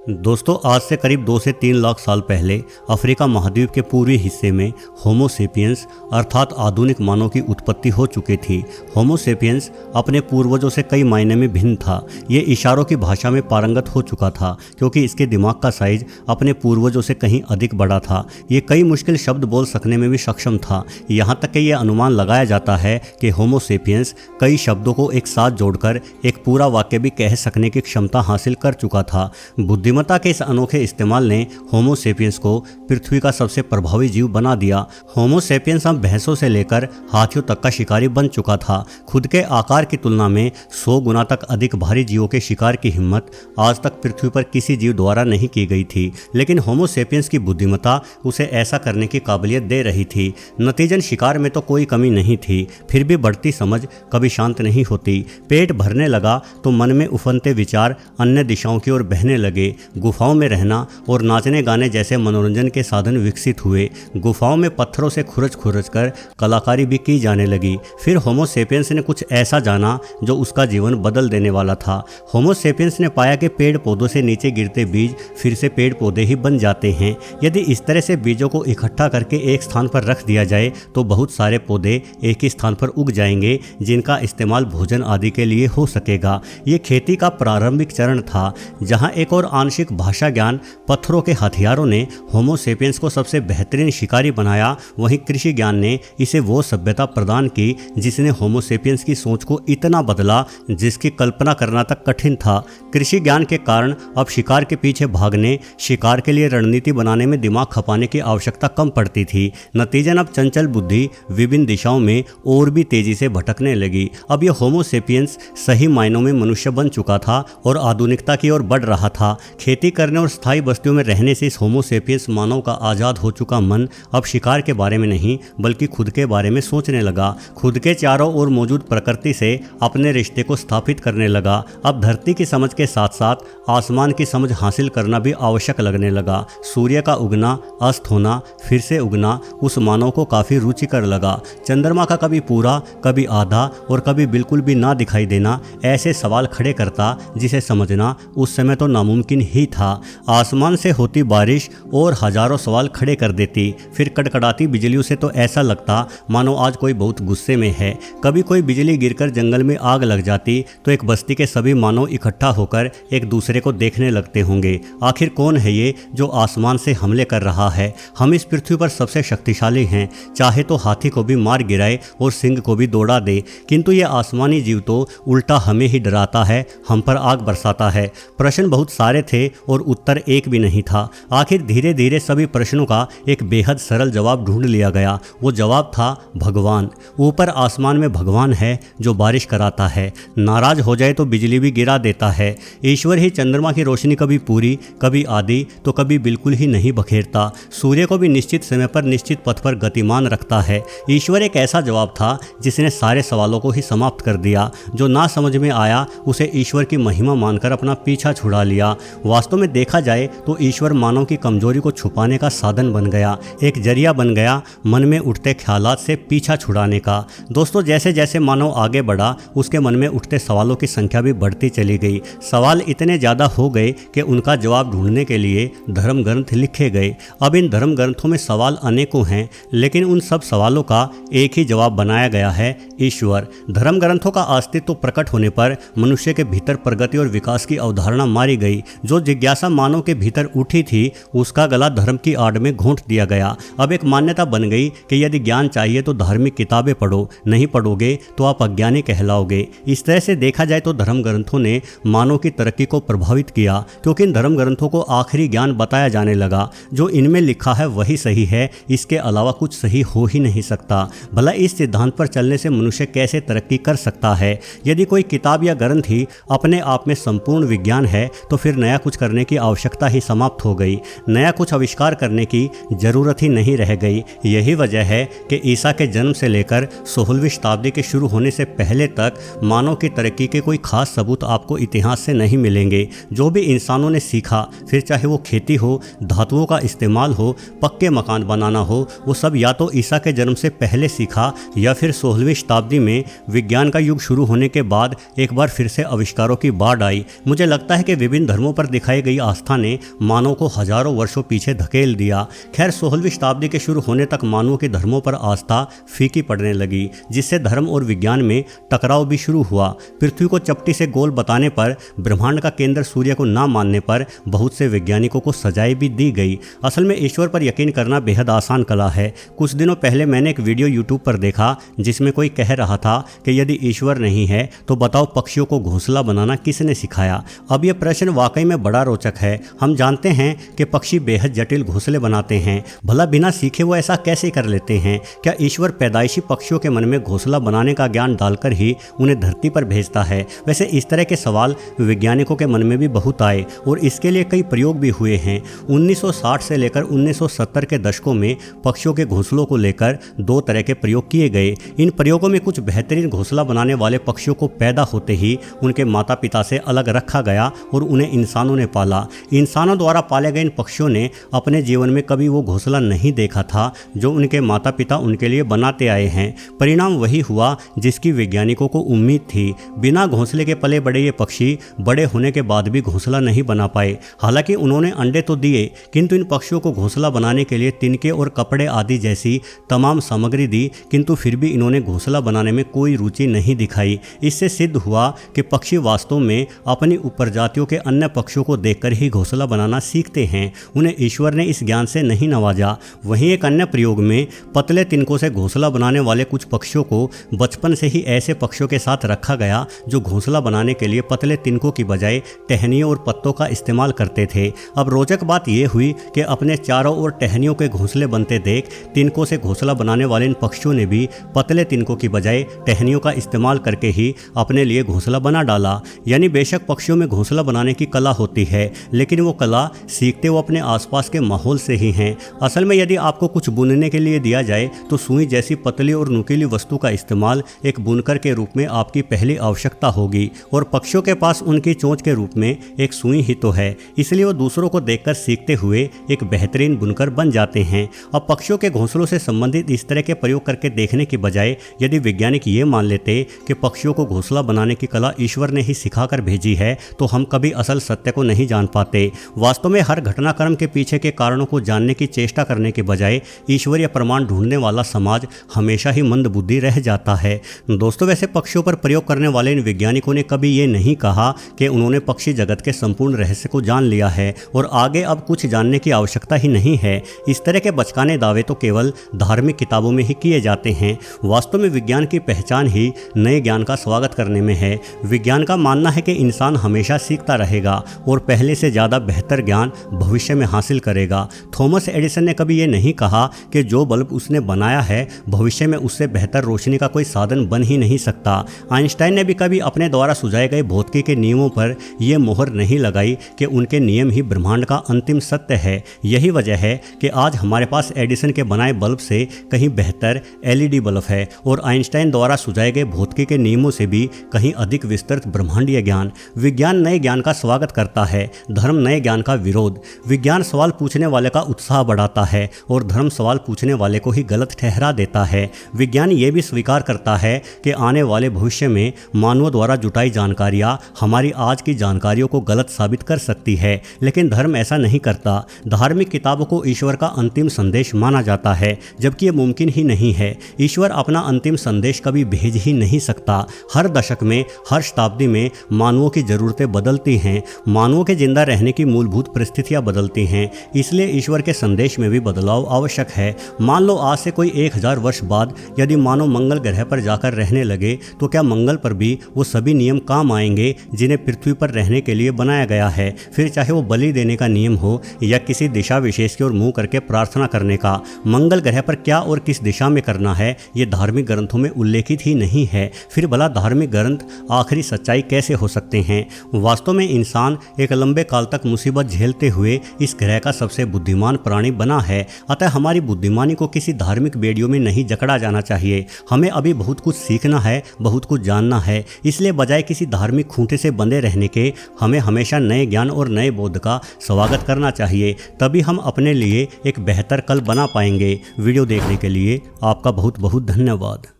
दोस्तों, आज से करीब 2 से 3 लाख साल पहले अफ्रीका महाद्वीप के पूर्वी हिस्से में होमो सेपियंस अर्थात आधुनिक मानव की उत्पत्ति हो चुकी थी। होमो सेपियंस अपने पूर्वजों से कई मायने में भिन्न था। ये इशारों की भाषा में पारंगत हो चुका था क्योंकि इसके दिमाग का साइज अपने पूर्वजों से कहीं अधिक बड़ा था। ये कई मुश्किल शब्द बोल सकने में भी सक्षम था। यहाँ तक कि यह अनुमान लगाया जाता है कि होमो सेपियंस कई शब्दों को एक साथ जोड़कर एक पूरा वाक्य भी कह सकने की क्षमता हासिल कर चुका था। बुद्धिमत्ता के इस अनोखे इस्तेमाल ने होमो सेपियंस को पृथ्वी का सबसे प्रभावी जीव बना दिया। होमो सेपियंस अब भैंसों से लेकर हाथियों तक का शिकारी बन चुका था। खुद के आकार की तुलना में 100 गुना तक अधिक भारी जीवों के शिकार की हिम्मत आज तक पृथ्वी पर किसी जीव द्वारा नहीं की गई थी, लेकिन होमो सेपियंस की बुद्धिमत्ता उसे ऐसा करने की काबिलियत दे रही थी। नतीजन शिकार में तो कोई कमी नहीं थी, फिर भी बढ़ती समझ कभी शांत नहीं होती। पेट भरने लगा तो मन में उफनते विचार अन्य दिशाओं की ओर बहने लगे। गुफाओं में रहना और नाचने गाने जैसे मनोरंजन के साधन विकसित हुए। गुफाओं में पत्थरों से खुरच खुरच कर कलाकारी भी की जाने लगी। फिर होमो सेपियंस ने कुछ ऐसा जाना जो उसका जीवन बदल देने वाला था। होमो सेपियंस ने पाया कि पेड़ पौधों से नीचे गिरते बीज फिर से पेड़ पौधे ही बन जाते हैं। यदि इस तरह से बीजों को इकट्ठा करके एक स्थान पर रख दिया जाए तो बहुत सारे पौधे एक ही स्थान पर उग जाएंगे जिनका इस्तेमाल भोजन आदि के लिए हो सकेगा। ये खेती का प्रारंभिक चरण था, जहाँ एक और आंशिक भाषा ज्ञान पत्थरों के हथियारों ने होमो सेपियंस को सबसे बेहतरीन शिकारी बनाया, वहीं कृषि ज्ञान ने इसे वो सभ्यता प्रदान की जिसने होमो सेपियंस की सोच को इतना बदला जिसकी कल्पना करना तक कठिन था। कृषि ज्ञान के कारण अब शिकार के पीछे भागने, शिकार के लिए रणनीति बनाने में दिमाग खपाने की आवश्यकता कम पड़ती थी। नतीजन अब चंचल बुद्धि विभिन्न दिशाओं में और भी तेजी से भटकने लगी। अब यह होमो सेपियंस सही मायनों में मनुष्य बन चुका था और आधुनिकता की ओर बढ़ रहा था। खेती करने और स्थायी बस्तियों में रहने से इस होमो सेपियंस मानव का आज़ाद हो चुका मन अब शिकार के बारे में नहीं बल्कि खुद के बारे में सोचने लगा। खुद के चारों ओर मौजूद प्रकृति से अपने रिश्ते को स्थापित करने लगा। अब धरती की समझ के साथ साथ आसमान की समझ हासिल करना भी आवश्यक लगने लगा। सूर्य का उगना, अस्त होना, फिर से उगना उस मानव को काफ़ी रुचिकर लगा। चंद्रमा का कभी पूरा, कभी आधा और कभी बिल्कुल भी ना दिखाई देना ऐसे सवाल खड़े करता जिसे समझना उस समय तो नामुमकिन ही था। आसमान से होती बारिश और हजारों सवाल खड़े कर देती। फिर कड़कड़ाती बिजलियों से तो ऐसा लगता मानो आज कोई बहुत गुस्से में है। कभी कोई बिजली गिरकर जंगल में आग लग जाती तो एक बस्ती के सभी मानव इकट्ठा होकर एक दूसरे को देखने लगते होंगे। आखिर कौन है ये जो आसमान से हमले कर रहा है? हम इस पृथ्वी पर सबसे शक्तिशाली हैं, चाहे तो हाथी को भी मार गिराए और सिंह को भी दौड़ा दे, किंतु ये आसमानी जीव तो उल्टा हमें ही डराता है, हम पर आग बरसाता है। प्रश्न बहुत सारे थे और उत्तर एक भी नहीं था। आखिर धीरे धीरे सभी प्रश्नों का एक बेहद सरल जवाब ढूंढ लिया गया। वो जवाब था भगवान। ऊपर आसमान में भगवान है जो बारिश कराता है, नाराज हो जाए तो बिजली भी गिरा देता है। ईश्वर ही चंद्रमा की रोशनी कभी पूरी, कभी आधी तो कभी बिल्कुल ही नहीं बखेरता। सूर्य को भी निश्चित समय पर निश्चित पथ पर गतिमान रखता है। ईश्वर एक ऐसा जवाब था जिसने सारे सवालों को ही समाप्त कर दिया। जो ना समझ में आया उसे ईश्वर की महिमा मानकर अपना पीछा छुड़ा लिया। वास्तव में देखा जाए तो ईश्वर मानव की कमजोरी को छुपाने का साधन बन गया, एक जरिया बन गया मन में उठते ख्यालात से पीछा छुड़ाने का। दोस्तों, जैसे जैसे मानव आगे बढ़ा उसके मन में उठते सवालों की संख्या भी बढ़ती चली गई। सवाल इतने ज़्यादा हो गए कि उनका जवाब ढूंढने के लिए धर्म ग्रंथ लिखे गए। अब इन धर्म ग्रंथों में सवाल अनेकों हैं, लेकिन उन सब सवालों का एक ही जवाब बनाया गया है, ईश्वर। धर्म ग्रंथों का अस्तित्व प्रकट होने पर मनुष्य के भीतर प्रगति और विकास की अवधारणा मारी गई। जो जिज्ञासा मानव के भीतर उठी थी उसका गला धर्म की आड़ में घोंट दिया गया। अब एक मान्यता बन गई कि यदि ज्ञान चाहिए तो धार्मिक किताबें पढ़ो, नहीं पढ़ोगे तो आप अज्ञानी कहलाओगे। इस तरह से देखा जाए तो धर्म ग्रंथों ने मानव की तरक्की को प्रभावित किया, क्योंकि इन धर्म ग्रंथों को आखिरी ज्ञान बताया जाने लगा। जो इनमें लिखा है वही सही है, इसके अलावा कुछ सही हो ही नहीं सकता। भला इस सिद्धांत पर चलने से मनुष्य कैसे तरक्की कर सकता है? यदि कोई किताब या ग्रंथ ही अपने आप में संपूर्ण विज्ञान है तो फिर नया कुछ करने की आवश्यकता ही समाप्त हो गई। नया कुछ आविष्कार करने की जरूरत ही नहीं रह गई। यही वजह है कि ईसा के जन्म से लेकर 16वीं शताब्दी के शुरू होने से पहले तक मानव की तरक्की के कोई खास सबूत आपको इतिहास से नहीं मिलेंगे। जो भी इंसानों ने सीखा, फिर चाहे वो खेती हो, धातुओं का इस्तेमाल हो, पक्के मकान बनाना हो, वो सब या तो ईसा के जन्म से पहले सीखा या फिर 16वीं शताब्दी में विज्ञान का युग शुरू होने के बाद एक बार फिर से आविष्कारों की बाढ़ आई। मुझे लगता है कि विभिन्न धर्मों पर दिखाई गई आस्था ने मानव को हजारों वर्षों पीछे धकेल दिया। खैर 16वीं शताब्दी के शुरू होने तक मानवों की धर्मों पर आस्था फीकी पड़ने लगी, जिससे धर्म और विज्ञान में टकराव भी शुरू हुआ। पृथ्वी को चपटी से गोल बताने पर, ब्रह्मांड का केंद्र सूर्य को ना मानने पर बहुत से वैज्ञानिकों को सजाएं भी दी गई। असल में ईश्वर पर यकीन करना बेहद आसान कला है। कुछ दिनों पहले मैंने एक वीडियो यूट्यूब पर देखा जिसमें कोई कह रहा था कि यदि ईश्वर नहीं है तो बताओ पक्षियों को घोंसला बनाना किसने सिखाया। अब यह प्रश्न वाकई में बड़ा रोचक है। हम जानते हैं कि पक्षी बेहद जटिल घोंसले बनाते हैं, भला बिना सीखे वो ऐसा कैसे कर लेते हैं? क्या ईश्वर पैदाइशी पक्षियों के मन में घोंसला बनाने का ज्ञान डालकर ही उन्हें धरती पर भेजता है? वैसे इस तरह के सवाल वैज्ञानिकों के मन में भी बहुत आए और इसके लिए कई प्रयोग भी हुए हैं। 1960 से लेकर 1970 के दशकों में पक्षियों के घोंसलों को लेकर 2 तरह के प्रयोग किए गए। इन प्रयोगों में कुछ बेहतरीन घोंसला बनाने वाले पक्षियों को पैदा होते ही उनके माता पिता से अलग रखा गया और उन्हें इंसानों ने पाला। इंसानों द्वारा पाले गए इन पक्षियों ने अपने जीवन में कभी वो घोंसला नहीं देखा था जो उनके माता पिता उनके लिए बनाते आए हैं। परिणाम वही हुआ जिसकी वैज्ञानिकों को उम्मीद थी। बिना घोंसले के पले बड़े ये पक्षी बड़े होने के बाद भी घोंसला नहीं बना पाए। हालांकि उन्होंने अंडे तो दिए, किंतु इन पक्षियों को घोंसला बनाने के लिए तिनके और कपड़े आदि जैसी तमाम सामग्री दी, किंतु फिर भी इन्होंने घोंसला बनाने में कोई रुचि नहीं दिखाई। इससे सिद्ध हुआ कि पक्षी वास्तव में अपनी उपप्रजातियों के अन्य पक्षियों को देखकर ही घोंसला बनाना सीखते हैं। उन्हें ईश्वर ने इस ज्ञान से नहीं नवाजा। वहीं एक अन्य प्रयोग में पतले तिनकों से घोंसला बनाने वाले कुछ पक्षियों को बचपन से ही ऐसे पक्षियों के साथ रखा गया जो घोंसला बनाने के लिए पतले तिनकों की बजाय टहनियों और पत्तों का इस्तेमाल करते थे। अब रोचक बात यह हुई कि अपने चारों ओर टहनियों के घोंसले बनते देख तिनकों से घोंसला बनाने वाले इन पक्षियों ने भी पतले तिनकों की बजाय टहनियों का इस्तेमाल करके ही अपने लिए घोंसला बना डाला। यानी बेशक पक्षियों में घोंसला बनाने की कला होती है, लेकिन वो कला सीखते वो अपने आसपास के माहौल से ही हैं। असल में यदि आपको कुछ बुनने के लिए दिया जाए तो सुई जैसी पतली और नुकीली वस्तु का इस्तेमाल एक बुनकर के रूप में आपकी पहली आवश्यकता होगी, और पक्षियों के पास उनकी चोंच के रूप में एक सुई ही तो है। इसलिए वो दूसरों को देखकर सीखते हुए एक बेहतरीन बुनकर बन जाते हैं। अब पक्षियों के घोंसलों से संबंधित इस तरह के प्रयोग करके देखने की बजाय यदि वैज्ञानिक ये मान लेते कि पक्षियों को घोंसला बनाने की कला ईश्वर ने ही सिखाकर भेजी है तो हम कभी असल सत्य को नहीं जान पाते। वास्तव में हर घटनाक्रम के पीछे के कारणों को जानने की चेष्टा करने के बजाय ईश्वरीय प्रमाण ढूंढने वाला समाज हमेशा ही मंदबुद्धि रह जाता है। दोस्तों, वैसे पक्षियों पर प्रयोग करने वाले इन वैज्ञानिकों ने कभी ये नहीं कहा कि उन्होंने पक्षी जगत के संपूर्ण रहस्य को जान लिया है और आगे अब कुछ जानने की आवश्यकता ही नहीं है। इस तरह के बचकाने दावे तो केवल धार्मिक किताबों में ही किए जाते हैं। वास्तव में विज्ञान की पहचान ही नए ज्ञान का स्वागत करने में है। विज्ञान का मानना है कि इंसान हमेशा सीखता रहेगा और पहले से ज़्यादा बेहतर ज्ञान भविष्य में हासिल करेगा। थॉमस एडिसन ने कभी ये नहीं कहा कि जो बल्ब उसने बनाया है भविष्य में उससे बेहतर रोशनी का कोई साधन बन ही नहीं सकता। आइंस्टाइन ने भी कभी अपने द्वारा सुझाए गए भौतिकी के नियमों पर यह मोहर नहीं लगाई कि उनके नियम ही ब्रह्मांड का अंतिम सत्य है। यही वजह है कि आज हमारे पास एडिसन के बनाए बल्ब से कहीं बेहतर LED बल्ब है और आइंस्टाइन द्वारा सुझाए गए भौतिकी के नियमों से भी कहीं अधिक विस्तृत ब्रह्मांडीय ज्ञान। विज्ञान नए ज्ञान का स्वागत करता है, धर्म नए ज्ञान का विरोध। विज्ञान सवाल पूछने वाले का उत्साह बढ़ाता है और धर्म सवाल पूछने वाले को ही गलत ठहरा देता है। विज्ञान ये भी स्वीकार करता है कि आने वाले भविष्य में मानवों द्वारा जुटाई जानकारियाँ हमारी आज की जानकारियों को गलत साबित कर सकती है, लेकिन धर्म ऐसा नहीं करता। धार्मिक किताबों को ईश्वर का अंतिम संदेश माना जाता है, जबकि ये मुमकिन ही नहीं है। ईश्वर अपना अंतिम संदेश कभी भेज ही नहीं सकता। हर दशक में, हर शताब्दी में मानवों की ज़रूरतें बदलती हैं, मानवों के जिंदा रहने की मूलभूत परिस्थितियाँ बदलती हैं, इसलिए ईश्वर के संदेश में भी बदलाव आवश्यक है। मान लो आज से कोई 1000 वर्ष बाद यदि मानव मंगल ग्रह पर जाकर रहने लगे तो क्या मंगल पर भी वो सभी नियम काम आएंगे जिन्हें पृथ्वी पर रहने के लिए बनाया गया है? फिर चाहे वो बलि देने का नियम हो या किसी दिशा विशेष की ओर मुंह करके प्रार्थना करने का। मंगल ग्रह पर क्या और किस दिशा में करना है ये धार्मिक ग्रंथों में उल्लेखित ही नहीं है। फिर भला धार्मिक ग्रंथ आखिरी सच्चाई कैसे हो सकते हैं? वास्तव में इंसान एक लंबे काल तक मुसीबत झेलते हुए इस ग्रह का सबसे बुद्धिमान प्राणी बना है। अतः हमारी बुद्धिमानी को किसी धार्मिक बेड़ियों में नहीं जकड़ा जाना चाहिए। हमें अभी बहुत कुछ सीखना है, बहुत कुछ जानना है। इसलिए बजाय किसी धार्मिक खूंटे से बंधे रहने के हमें हमेशा नए ज्ञान और नए बोध का स्वागत करना चाहिए। तभी हम अपने लिए एक बेहतर कल बना पाएंगे। वीडियो देखने के लिए आपका बहुत बहुत धन्यवाद।